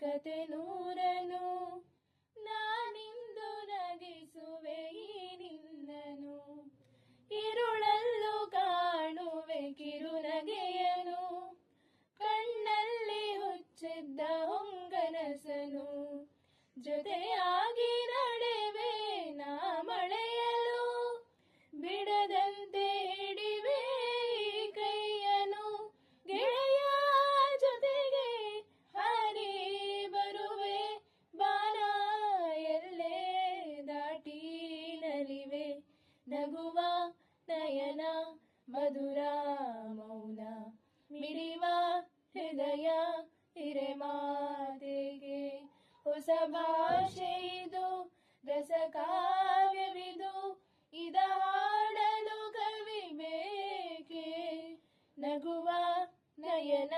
ಕತೆ ನೂರನು ನಾನಿಂದು ನಗಿಸುವೆ ಈ ನಿನ್ನನು. ಇರುಳಲ್ಲೂ ಕಾಣುವೆ ಕಿರುನಗೆಯನು, ಕಣ್ಣಲ್ಲಿ ಹುಚ್ಚಿದ್ದ ಹೊಂಗನಸನು. ಜೊತೆಯಾಗಿ ನಡೆವೆ ನಾ ಮಳೆಯಲು, ಬಿಡದಂತೆ ಹಿಡಿವೆ ಈ ಕೈಯನು. ಗೆಳೆಯ ಜೊತೆಗೆ ಹಾರಿ ಬರುವೆ, ಬಾನ ಎಲ್ಲೇ ದಾಟಿ ನಲಿವೆ. ನಗುವ ನಯನ ಮಧುರ ಮೌನ, ಮಿಡಿವ ಹೃದಯ ಹಿರೆಮಾತೆಗೆ. ಹೊಸ ಭಾಷೆ ಇದು, ರಸ ಕಾವ್ಯವಿದು, ಇದ ಹಾಡಲು ಕವಿ ಬೇಕೆ. ನಗುವ ನಯನ